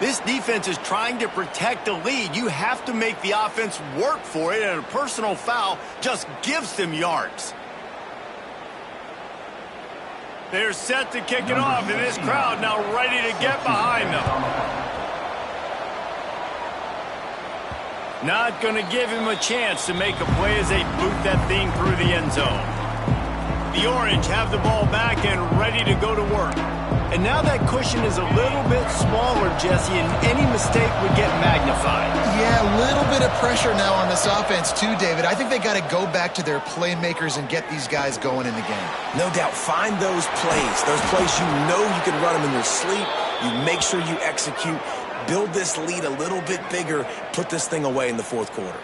This defense is trying to protect the lead. You have to make the offense work for it, and a personal foul just gives them yards. They're set to kick it off, and this crowd now ready to get behind them. Not going to give him a chance to make a play as they boot that thing through the end zone. The Orange have the ball back and ready to go to work. And now that cushion is a little bit smaller, Jesse, and any mistake would get magnified. Yeah, a little bit of pressure now on this offense too, David. I think they got to go back to their playmakers and get these guys going in the game. No doubt. Find those plays you know you can run them in your sleep. You make sure you execute. Build this lead a little bit bigger. Put this thing away in the fourth quarter.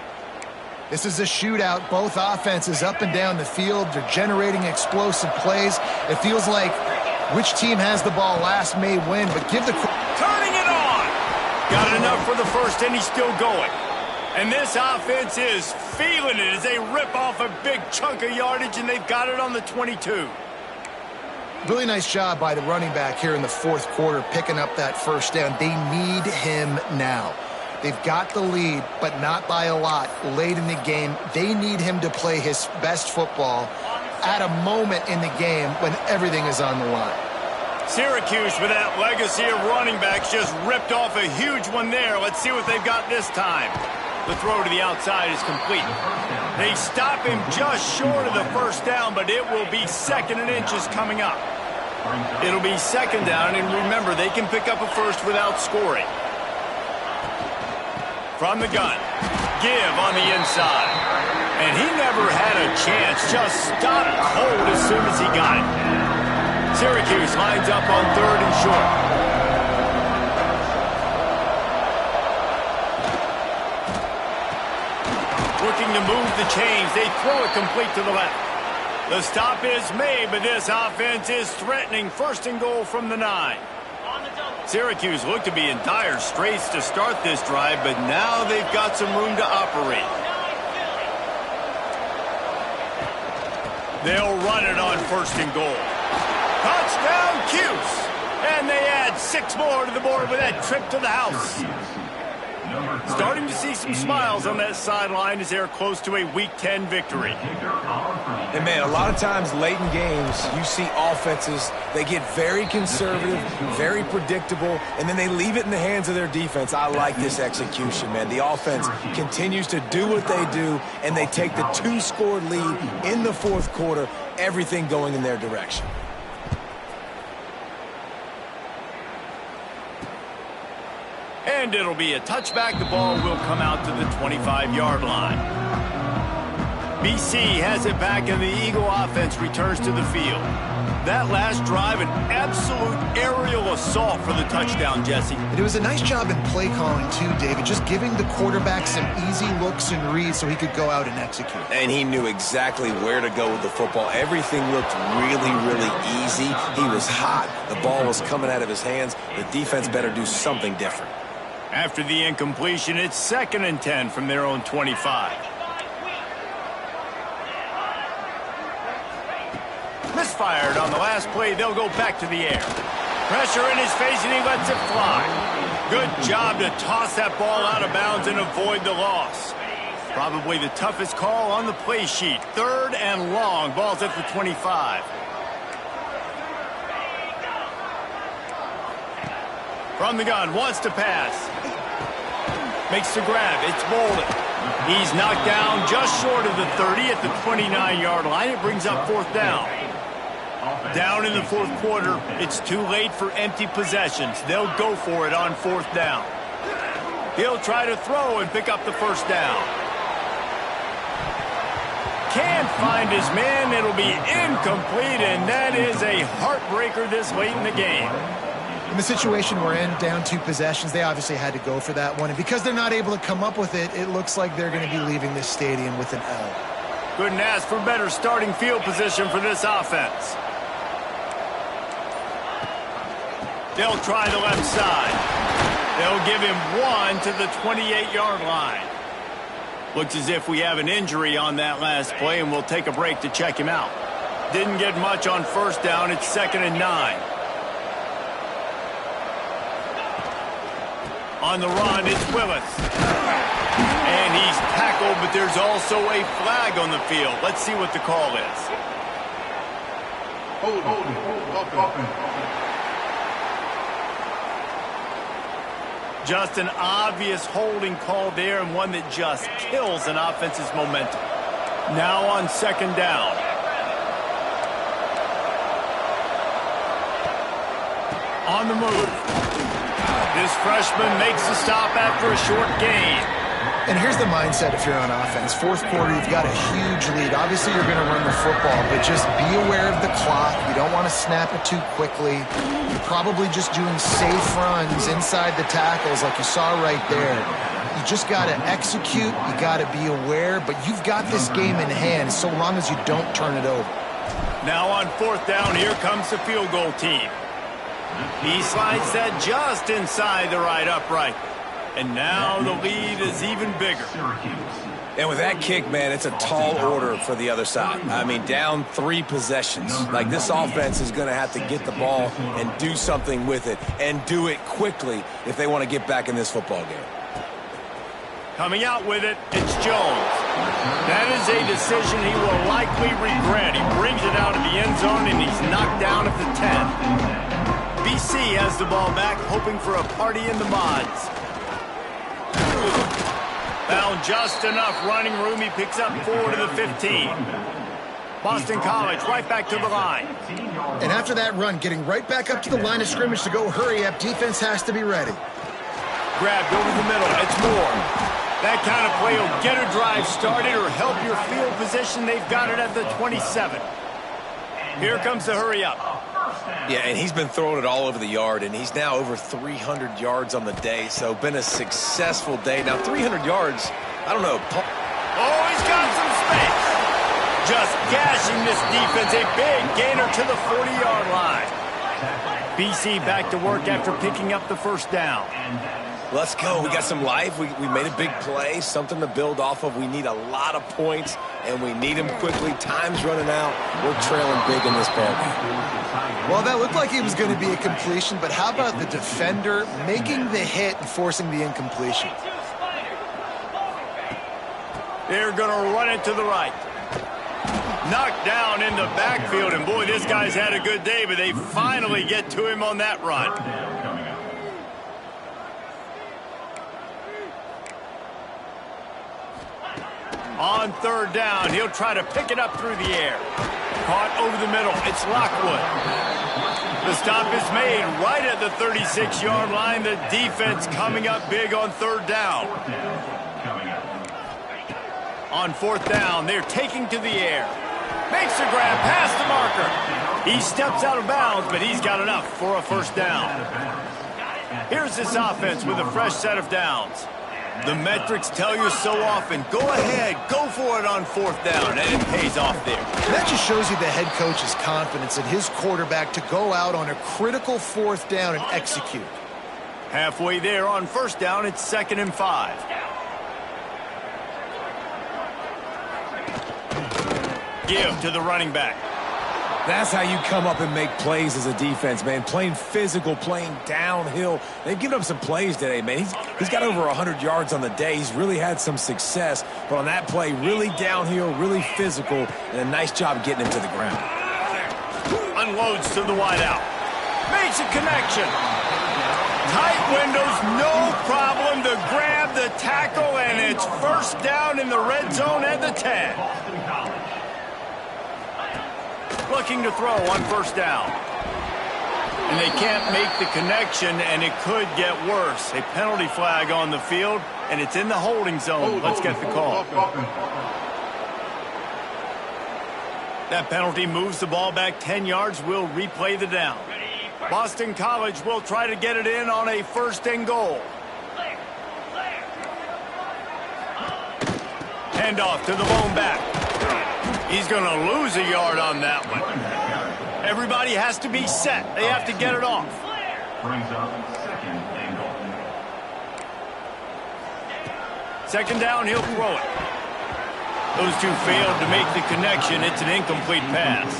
This is a shootout. Both offenses up and down the field. They're generating explosive plays. It feels like which team has the ball last may win, but give the... Turning it on! Got enough for the first, and he's still going. And this offense is feeling it as they rip off a big chunk of yardage, and they've got it on the 22. Really nice job by the running back here in the fourth quarter, picking up that first down. They need him now. They've got the lead, but not by a lot late in the game. They need him to play his best football at a moment in the game when everything is on the line. Syracuse, with that legacy of running backs, just ripped off a huge one there. Let's see what they've got this time. The throw to the outside is complete. They stop him just short of the first down, but it will be 2nd and inches coming up. It'll be 2nd down, and remember, they can pick up a first without scoring. From the gun, give on the inside. And he never had a chance, just stopped cold as soon as he got it. Syracuse lines up on 3rd and short. Looking to move the chains, they throw it complete to the left. The stop is made, but this offense is threatening 1st and goal from the 9. Syracuse looked to be in dire straits to start this drive, but now they've got some room to operate. They'll run it on 1st and goal. Touchdown, Cuse! And they add 6 more to the board with that trip to the house. Starting to see some smiles on that sideline as they're close to a Week 10 victory. And, man, a lot of times late in games, you see offenses, they get very conservative, very predictable, and then they leave it in the hands of their defense. I like this execution, man. The offense continues to do what they do, and they take the 2-score lead in the 4th quarter, everything going in their direction. And it'll be a touchback. The ball will come out to the 25-yard line. BC has it back, and the Eagle offense returns to the field. That last drive, an absolute aerial assault for the touchdown, Jesse. It was a nice job in play calling, too, David, just giving the quarterback some easy looks and reads so he could go out and execute. And he knew exactly where to go with the football. Everything looked really, really easy. He was hot. The ball was coming out of his hands. The defense better do something different. After the incompletion, it's 2nd and 10 from their own 25. Misfired on the last play. They'll go back to the air. Pressure in his face, and he lets it fly. Good job to toss that ball out of bounds and avoid the loss. Probably the toughest call on the play sheet. 3rd and long. Ball's at the 25. From the gun, wants to pass. Makes the grab. It's Bolden. He's knocked down just short of the 30 at the 29-yard line. It brings up 4th down. Down in the 4th quarter, it's too late for empty possessions. They'll go for it on 4th down. He'll try to throw and pick up the 1st down. Can't find his man. It'll be incomplete, and that is a heartbreaker this late in the game. In the situation we're in, down 2 possessions, they obviously had to go for that one. And because they're not able to come up with it, it looks like they're going to be leaving this stadium with an L. Couldn't ask for better starting field position for this offense. They'll try the left side. They'll give him 1 to the 28-yard line. Looks as if we have an injury on that last play, and we'll take a break to check him out. Didn't get much on 1st down. It's 2nd and 9. On the run, it's Willis. And he's tackled, but there's also a flag on the field. Let's see what the call is. Just an obvious holding call there, and one that just kills an offense's momentum. Now on 2nd down. On the move. This freshman makes a stop after a short gain. And here's the mindset if you're on offense. 4th quarter, you've got a huge lead. Obviously, you're going to run the football, but just be aware of the clock. You don't want to snap it too quickly. You're probably just doing safe runs inside the tackles like you saw right there. You just got to execute. You got to be aware, but you've got this game in hand so long as you don't turn it over. Now on 4th down, here comes the field goal team. He slides that just inside the right upright. And now the lead is even bigger. And with that kick, man, it's a tall order for the other side. I mean, down 3 possessions. Like, this offense is going to have to get the ball and do something with it, and do it quickly if they want to get back in this football game. Coming out with it, it's Jones. That is a decision he will likely regret. He brings it out of the end zone, and he's knocked down at the 10. BC has the ball back, hoping for a party in the mods. Found just enough running room. He picks up 4 to the 15. Boston College right back to the line. And after that run, getting right back up to the line of scrimmage to go hurry up, defense has to be ready. Grabbed over the middle. It's Moore. That kind of play will get a drive started or help your field position. They've got it at the 27. Here comes the hurry up. Yeah, and he's been throwing it all over the yard, and he's now over 300 yards on the day, so been a successful day. Now, 300 yards, I don't know. Oh, he's got some space. Just gashing this defense. A big gainer to the 40-yard line. BC back to work after picking up the 1st down. Let's go. We got some life. We made a big play, something to build off of. We need a lot of points, and we need them quickly. Time's running out. We're trailing big in this ballgame. Well, that looked like it was going to be a completion, but how about the defender making the hit and forcing the incompletion? They're going to run it to the right. Knocked down in the backfield, and boy, this guy's had a good day, but they finally get to him on that run. On third down, he'll try to pick it up through the air. Caught over the middle. It's Lockwood. The stop is made right at the 36-yard line. The defense coming up big on third down. On fourth down, they're taking to the air. Makes a grab past the marker. He steps out of bounds, but he's got enough for a first down. Here's this offense with a fresh set of downs. The metrics tell you so often, go ahead, go for it on fourth down, and it pays off there. That just shows you the head coach's confidence in his quarterback to go out on a critical fourth down and execute. Halfway there on first down, it's 2nd and 5. Give to the running back. That's how you come up and make plays as a defense, man. Playing physical, playing downhill. They've given up some plays today, man. He's got over 100 yards on the day. He's really had some success. But on that play, really downhill, really physical, and a nice job getting him to the ground. Unloads to the wideout. Makes a connection. Tight windows, no problem to grab the tackle, and it's first down in the red zone at the 10. Looking to throw on first down. And they can't make the connection, and it could get worse. A penalty flag on the field, and it's in the holding zone. Let's get the call. That penalty moves the ball back 10 yards. We'll replay the down. Boston College will try to get it in on a 1st and goal. Hand off to the lone back. He's going to lose a yard on that one. Everybody has to be set. They have to get it off. Brings up 2nd and goal. 2nd down, he'll throw it. Those two failed to make the connection. It's an incomplete pass.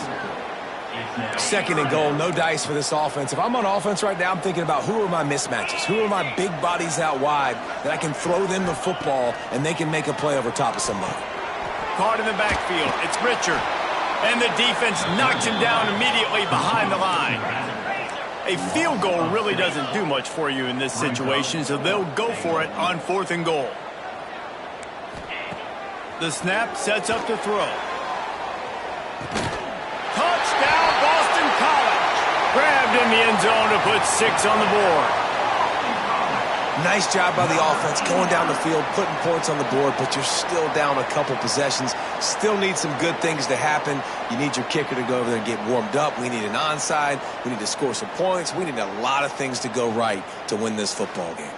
2nd and goal, no dice for this offense. If I'm on offense right now, I'm thinking about who are my mismatches? Who are my big bodies out wide that I can throw them the football and they can make a play over top of somebody? Caught in the backfield. It's Richard. And the defense knocks him down immediately behind the line. A field goal really doesn't do much for you in this situation, so they'll go for it on 4th and goal. The snap sets up to throw. Touchdown, Boston College. Grabbed in the end zone to put 6 on the board. Nice job by the offense going down the field, putting points on the board, but you're still down a couple possessions. Still need some good things to happen. You need your kicker to go over there and get warmed up. We need an onside. We need to score some points. We need a lot of things to go right to win this football game.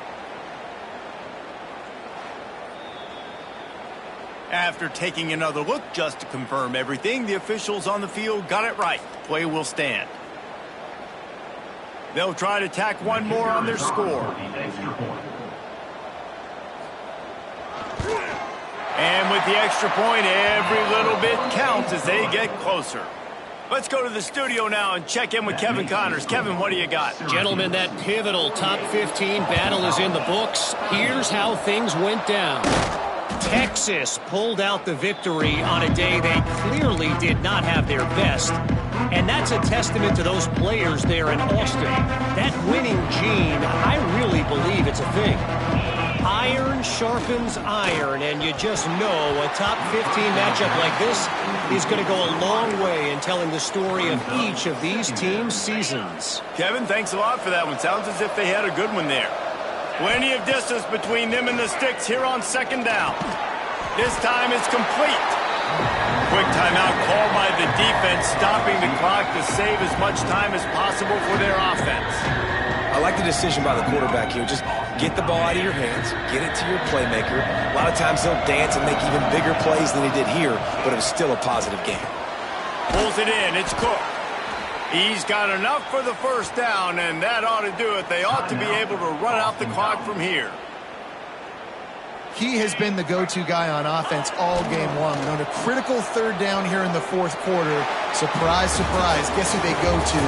After taking another look just to confirm everything, the officials on the field got it right. Play will stand. They'll try to tack one more on their score. And with the extra point, every little bit counts as they get closer. Let's go to the studio now and check in with Kevin Connors. Kevin, what do you got? Gentlemen, that pivotal top 15 battle is in the books. Here's how things went down. Texas pulled out the victory on a day they clearly did not have their best. And that's a testament to those players there in Austin. That winning gene, I really believe it's a thing. Iron sharpens iron, and you just know a top 15 matchup like this is going to go a long way in telling the story of each of these teams' seasons. Kevin, thanks a lot for that one. Sounds as if they had a good one there. Plenty of distance between them and the sticks here on 2nd down. This time it's complete. Quick timeout called by the defense, stopping the clock to save as much time as possible for their offense. I like the decision by the quarterback here. Just get the ball out of your hands, get it to your playmaker. A lot of times he'll dance and make even bigger plays than he did here, but it was still a positive game. Pulls it in. It's Cook. He's got enough for the first down, and that ought to do it. They ought to be able to run out the clock from here. He has been the go-to guy on offense all game long. On a critical third down here in the fourth quarter, surprise, surprise, guess who they go to?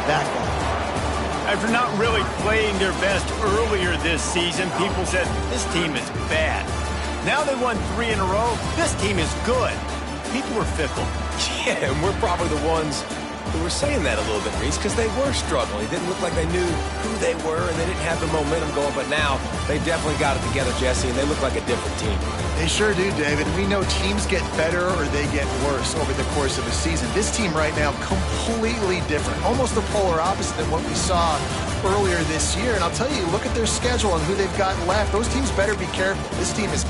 That guy. After not really playing their best earlier this season, people said, this team is bad. Now they won 3 in a row. This team is good. People are fickle. Yeah, and we're probably the ones who were saying that a little bit, Reese, because they were struggling. It didn't look like they knew who they were, and they didn't have the momentum going. But now they definitely got it together, Jesse, and they look like a different team. They sure do, David. We know teams get better or they get worse over the course of a season. This team right now, completely different. Almost the polar opposite than what we saw earlier this year. And I'll tell you, look at their schedule and who they've got left. Those teams better be careful. This team is